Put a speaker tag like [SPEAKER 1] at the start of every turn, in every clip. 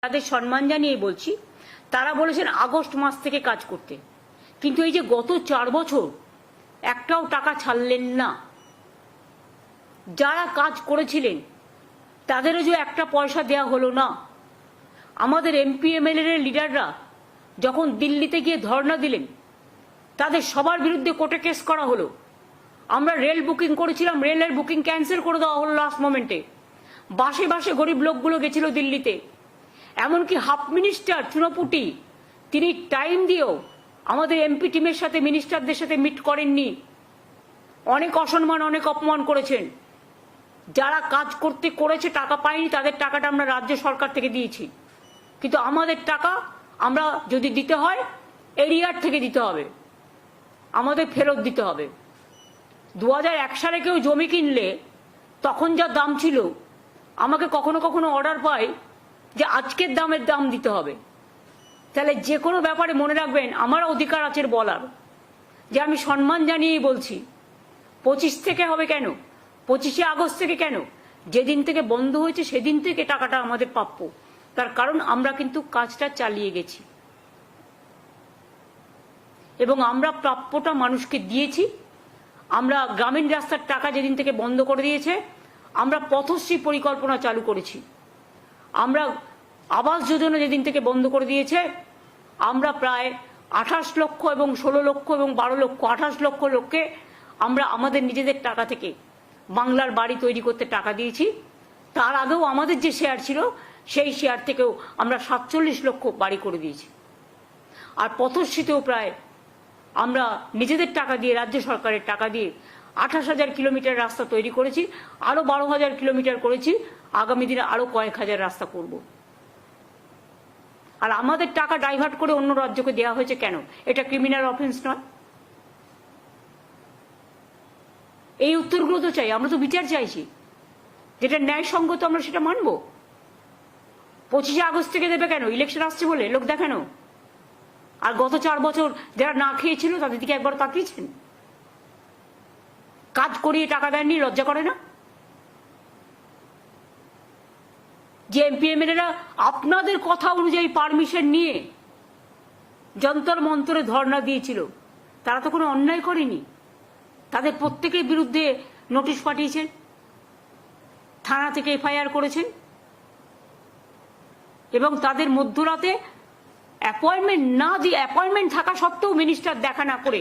[SPEAKER 1] তাদের সম্মান জানিয়ে বলছি, তারা বলেছেন আগস্ট মাস থেকে কাজ করতে, কিন্তু এই যে গত 4 বছর একটাও টাকা ছাড়লেন না। যারা কাজ করেছিলেন তাদেরও যে একটা পয়সা দেওয়া হলো না। আমাদের এমপি এমএলএ লিডাররা যখন দিল্লিতে গিয়ে ধর্ণা দিলেন, তাদের সবার বিরুদ্ধে কোর্টে কেস করা হলো। আমরা রেল বুকিং করেছিলাম, রেলের বুকিং ক্যান্সেল করে দেওয়া হলো লাস্ট মোমেন্টে। বাসে বাসে গরিব লোকগুলো গেছিল দিল্লিতে। এমনকি হাফ মিনিস্টার চুনোপুটি তিনি টাইম দিয়েও আমাদের এমপি টিমের সাথে মিনিস্টারদের সাথে মিট করেননি। অনেক অসম্মান, অনেক অপমান করেছেন। যারা কাজ করেছে টাকা পায়নি, তাদের টাকাটা আমরা রাজ্য সরকার থেকে দিয়েছি, কিন্তু আমাদের টাকা আমরা যদি দিতে হয় এরিয়ার থেকে দিতে হবে, আমাদের ফেরত দিতে হবে। 2001 সালে কেউ জমি কিনলে তখন যা দাম ছিল, আমাকে কখনো কখনো অর্ডার পাই যে আজকের দামের দাম দিতে হবে। তাহলে যে কোনো ব্যাপারে মনে রাখবেন, আমার অধিকার আছে বলার, যে আমি সম্মান জানিয়েই বলছি 25 থেকে হবে কেন, 25শে আগস্ট থেকে কেন, যেদিন থেকে বন্ধ হয়েছে সেদিন থেকে টাকাটা আমাদের প্রাপ্য। তার কারণ আমরা কিন্তু কাজটা চালিয়ে গেছি এবং আমরা প্রাপ্যটা মানুষকে দিয়েছি। আমরা গ্রামীণ রাস্তার টাকা যেদিন থেকে বন্ধ করে দিয়েছে, আমরা পথশ্রী পরিকল্পনা চালু করেছি। আমরা আবাস যোজনা যেদিন থেকে বন্ধ করে দিয়েছে, আমরা প্রায় 28 লক্ষ এবং 16 লক্ষ এবং 12 লক্ষ 28 লক্ষ লোককে আমরা আমাদের নিজেদের টাকা থেকে বাংলার বাড়ি তৈরি করতে টাকা দিয়েছি। তার আগেও আমাদের যে শেয়ার ছিল, সেই শেয়ার থেকেও আমরা 47 লক্ষ বাড়ি করে দিয়েছি। আর পথশ্রীতেও প্রায় আমরা নিজেদের টাকা দিয়ে, রাজ্য সরকারের টাকা দিয়ে 28,000 কিলোমিটার রাস্তা তৈরি করেছি। আরো 12,000 কিলোমিটার করেছি, আগামী দিনে আরো কয়েক হাজার রাস্তা করব। আর আমাদের টাকা ডাইভার্ট করে অন্য রাজ্যকে দেওয়া হয়েছে কেন? এটা ক্রিমিনাল অফেন্স নয়? এই উত্তরগুলো তো চাই, আমরা তো বিচার চাইছি, যেটা ন্যায়সঙ্গত আমরা সেটা মানবো। 25শে আগস্ট থেকে দেবে কেন? ইলেকশন আসছে বলে লোক দেখানো? আর গত 4 বছর যারা না খেয়েছিল তাদের দিকে একবার তাকিয়েছেন? কাজ করিয়ে টাকা দেননি, লজ্জা করে না? যে এমপি এমএলএরা আপনাদের কথা অনুযায়ী পারমিশন নিয়ে যন্তর মন্তরে ধর্ণা দিয়েছিল, তারা তো কোনো অন্যায় করেনি। তাদের প্রত্যেকের বিরুদ্ধে নোটিশ পাঠিয়েছেন, থানা থেকে এফআইআর করেছেন, এবং তাদের মধ্যরাতে অ্যাপয়েন্টমেন্ট না দিয়ে, অ্যাপয়েন্টমেন্ট থাকা সত্ত্বেও মিনিস্টার দেখা না করে,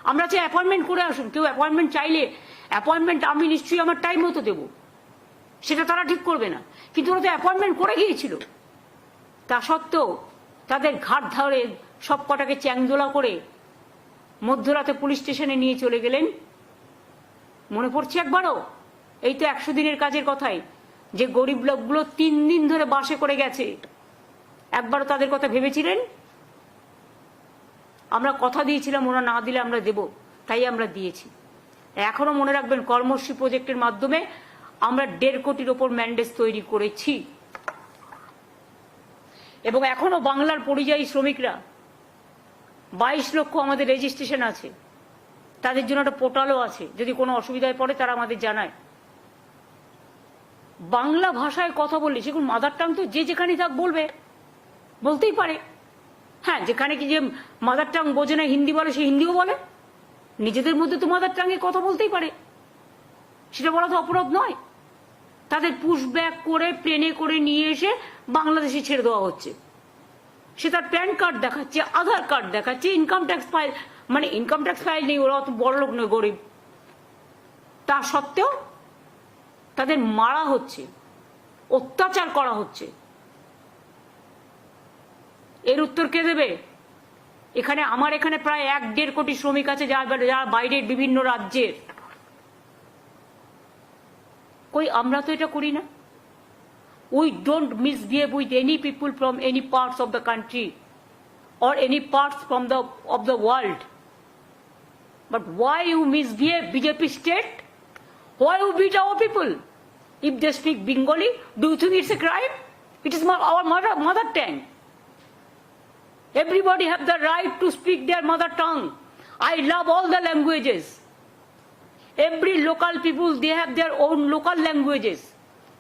[SPEAKER 1] আমরা চাই অ্যাপয়েন্টমেন্ট করে আসুন। কেউ অ্যাপয়েন্টমেন্ট চাইলে অ্যাপয়েন্টমেন্ট আমি নিশ্চয়ই আমার টাইম মতো দেবো, সেটা তারা ঠিক করবে না, কিন্তু ওরা তো অ্যাপয়েন্টমেন্ট করে গিয়েছিল। তা সত্ত্বেও তাদের ঘাট ধরে সব কটাকে চ্যাংদোলা করে মধ্যরাতে পুলিশ স্টেশনে নিয়ে চলে গেলেন। মনে পড়ছে একবারও? এই তো 100 দিনের কাজের কথাই, যে গরিব লোকগুলো 3 দিন ধরে বাসে করে গেছে, একবারও তাদের কথা ভেবেছিলেন? আমরা কথা দিয়েছিলাম ওরা না দিলে আমরা দেব, তাই আমরা দিয়েছি। এখনো মনে রাখবেন, কর্মশ্রী প্রজেক্টের মাধ্যমে আমরা 1.5 কোটির ওপর ম্যান্ডেজ তৈরি করেছি। এবং এখনো বাংলার পরিযায়ী শ্রমিকরা 22 লক্ষ আমাদের রেজিস্ট্রেশন আছে, তাদের জন্য একটা পোর্টালও আছে, যদি কোনো অসুবিধায় পড়ে তারা আমাদের জানায়। বাংলা ভাষায় কথা বললে, সেগুলো মাদার টাং তো যে যেখানে থাক বলবে, বলতেই পারে। হ্যাঁ, যেখানে কি যে মাদার টাং বোঝে না, হিন্দি বলে, সে হিন্দিও বলে। নিজেদের মধ্যে তো মাদার টাঙে কথা বলতেই পারে, সেটা বলা তো অপরাধ নয়। তাদের পুশ ব্যাক করে প্লেনে করে নিয়ে এসে বাংলাদেশে ছেড়ে দেওয়া হচ্ছে। সে তার প্যান কার্ড দেখাচ্ছে, আধার কার্ড দেখাচ্ছে, ইনকাম ট্যাক্স ফাইল, মানে ইনকাম ট্যাক্স ফাইল নেই, ওরা অত বড় লোক নয়, গরিব। তা সত্ত্বেও তাদের মারা হচ্ছে, অত্যাচার করা হচ্ছে। এর উত্তর কে দেবে? এখানে আমার এখানে প্রায় 1.5 কোটি শ্রমিক আছে, যারা বাইরের বিভিন্ন রাজ্যের। কই আমরা তো এটা করি না। We don't misbehave with any people from any parts of the country or any parts from of the world. But why you misbehave, BJP state? Why you beat our people? If they speak Bengali, do you think it's a crime? It is our mother tongue. Everybody have the right to speak their mother tongue. I love all the languages. Every local people, they have their own local languages.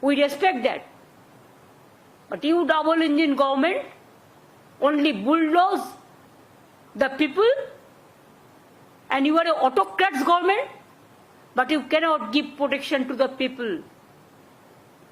[SPEAKER 1] We respect that. But you double engine government only bulldoze the people, and you are an autocrat's government, but you cannot give protection to the people.